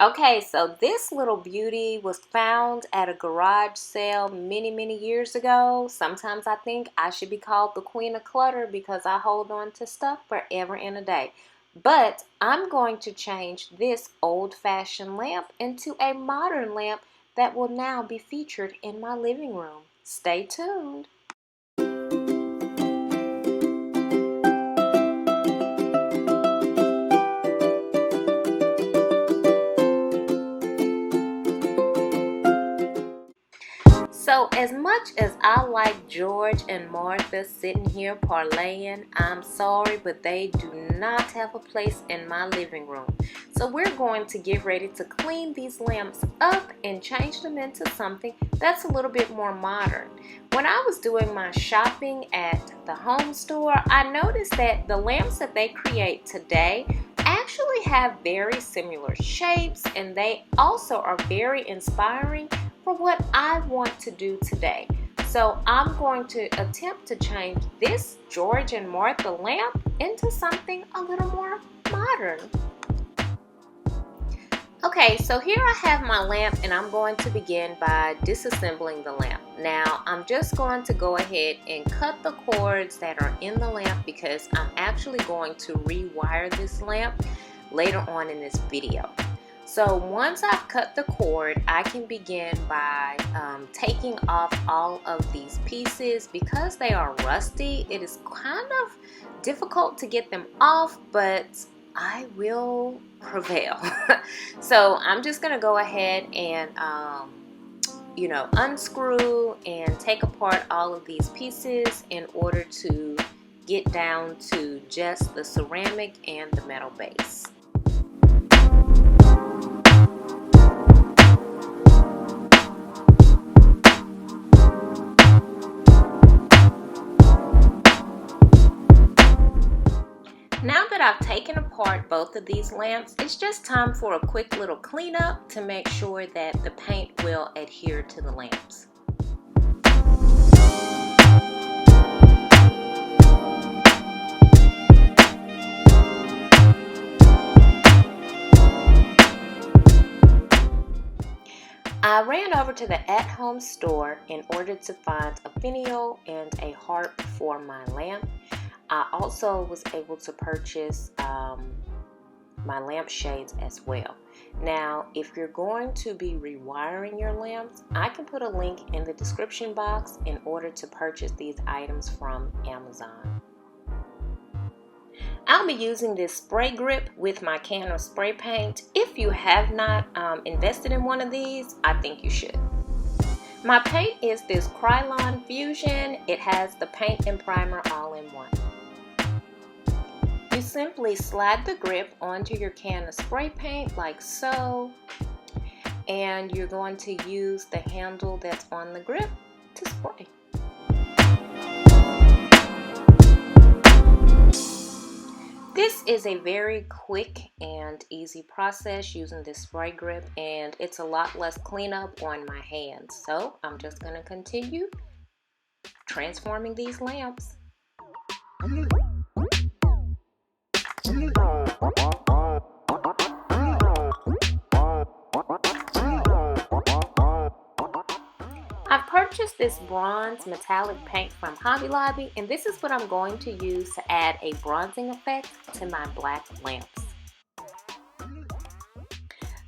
Okay, so this little beauty was found at a garage sale many years ago. Sometimes I think I should be called the queen of clutter because I hold on to stuff forever and a day. But I'm going to change this old-fashioned lamp into a modern lamp that will now be featured in my living room. Stay tuned. So, as much as I like George and Martha sitting here parlaying, I'm sorry, but they do not have a place in my living room. So, we're going to get ready to clean these lamps up and change them into something that's a little bit more modern. When I was doing my shopping at the home store, I noticed that the lamps that they create today actually have very similar shapes, and they also are very inspiring for what I want to do today. So I'm going to attempt to change this George and Martha lamp into something a little more modern. Okay, so here I have my lamp, and I'm going to begin by disassembling the lamp. Now, I'm just going to go ahead and cut the cords that are in the lamp because I'm actually going to rewire this lamp later on in this video. So once I've cut the cord, I can begin by taking off all of these pieces. Because they are rusty, it is kind of difficult to get them off, but I will prevail. So I'm just going to go ahead and, unscrew and take apart all of these pieces in order to get down to just the ceramic and the metal base. Now that I've taken apart both of these lamps, it's just time for a quick little cleanup to make sure that the paint will adhere to the lamps. I ran over to the at-home store in order to find a finial and a harp for my lamp. I also was able to purchase my lamp shades as well. Now, if you're going to be rewiring your lamps, I can put a link in the description box in order to purchase these items from Amazon. I'll be using this spray grip with my can of spray paint. If you have not invested in one of these, I think you should. My paint is this Krylon Fusion. It has the paint and primer all in one. You simply slide the grip onto your can of spray paint like so, and you're going to use the handle that's on the grip to spray. This is a very quick and easy process using this spray grip, and it's a lot less cleanup on my hands. So I'm just going to continue transforming these lamps. I've purchased this bronze metallic paint from Hobby Lobby, and this is what I'm going to use to add a bronzing effect to my black lamps.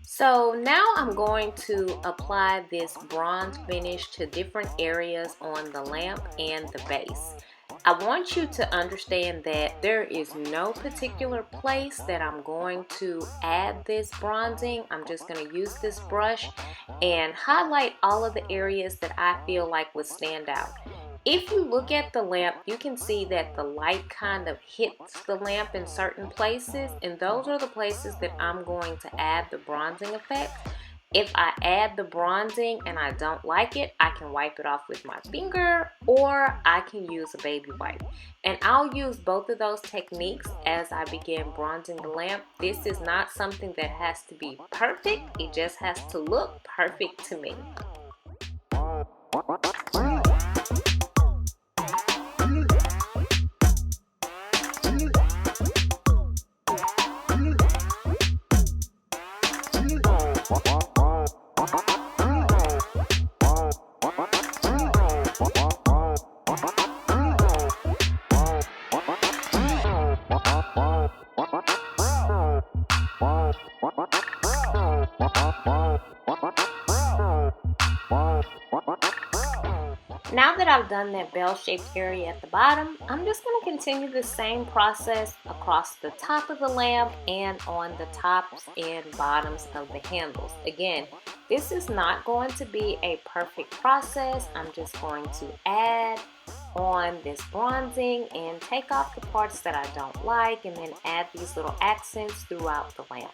So now I'm going to apply this bronze finish to different areas on the lamp and the base. I want you to understand that there is no particular place that I'm going to add this bronzing. I'm just going to use this brush and highlight all of the areas that I feel like would stand out. If you look at the lamp, you can see that the light kind of hits the lamp in certain places, and those are the places that I'm going to add the bronzing effect. If I add the bronzing and I don't like it, I can wipe it off with my finger, or I can use a baby wipe. And I'll use both of those techniques as I begin bronzing the lamp. This is not something that has to be perfect. It just has to look perfect to me. Now that I've done that bell-shaped area at the bottom, I'm just going to continue the same process across the top of the lamp and on the tops and bottoms of the handles. Again, this is not going to be a perfect process. I'm just going to add on this bronzing and take off the parts that I don't like, and then add these little accents throughout the lamp.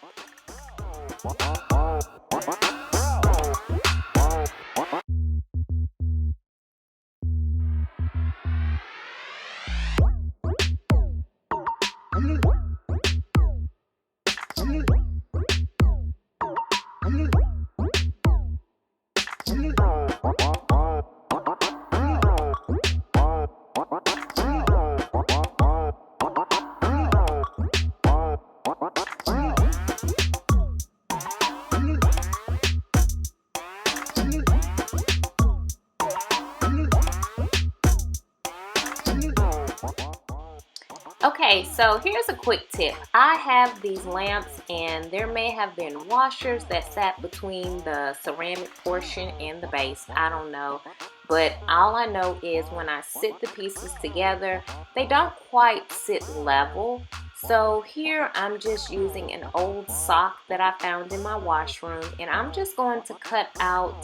Okay, so here's a quick tip. I have these lamps and there may have been washers that sat between the ceramic portion and the base. I don't know. But all I know is when I sit the pieces together, they don't quite sit level. So here I'm just using an old sock that I found in my washroom, and I'm just going to cut out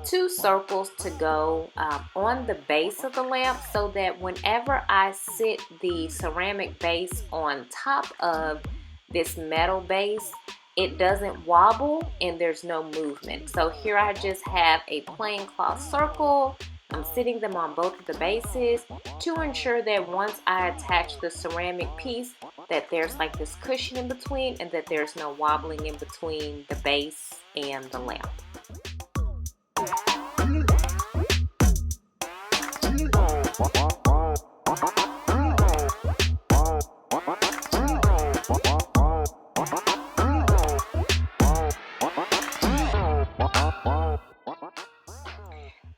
2 circles to go on the base of the lamp, so that whenever I sit the ceramic base on top of this metal base, it doesn't wobble and there's no movement. So here I just have a plain cloth circle. I'm sitting them on both of the bases to ensure that once I attach the ceramic piece, that there's like this cushion in between and that there's no wobbling in between the base and the lamp.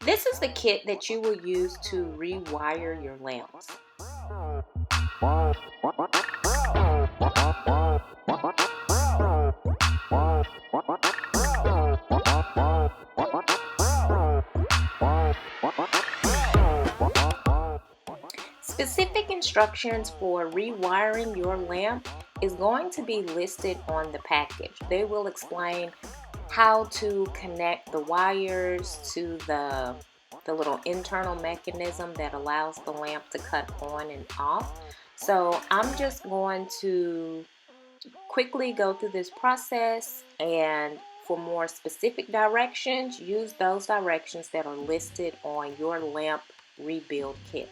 This is the kit that you will use to rewire your lamps. Specific instructions for rewiring your lamp is going to be listed on the package. They will explain how to connect the wires to the little internal mechanism that allows the lamp to cut on and off. So I'm just going to quickly go through this process, and for more specific directions, use those directions that are listed on your lamp rebuild kit.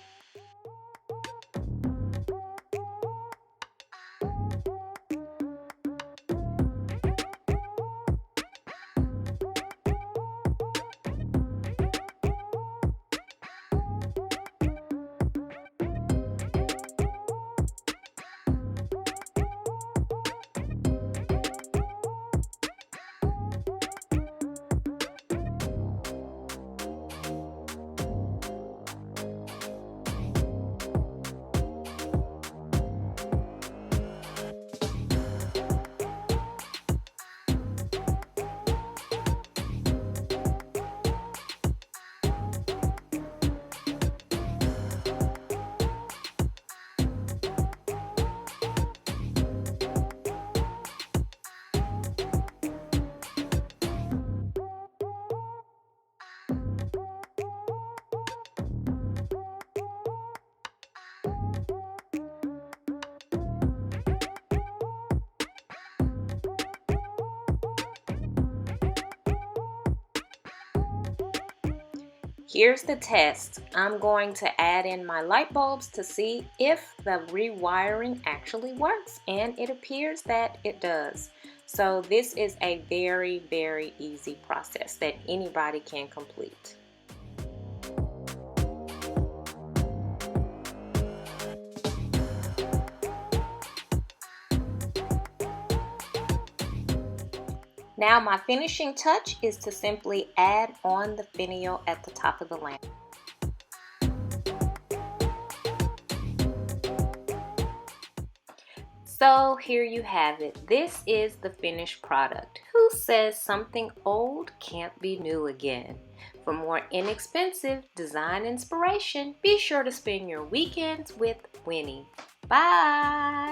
Here's the test. I'm going to add in my light bulbs to see if the rewiring actually works, and it appears that it does. So this is a very, very easy process that anybody can complete. Now my finishing touch is to simply add on the finial at the top of the lamp. So here you have it. This is the finished product. Who says something old can't be new again? For more inexpensive design inspiration, be sure to spend your weekends with Winnie. Bye!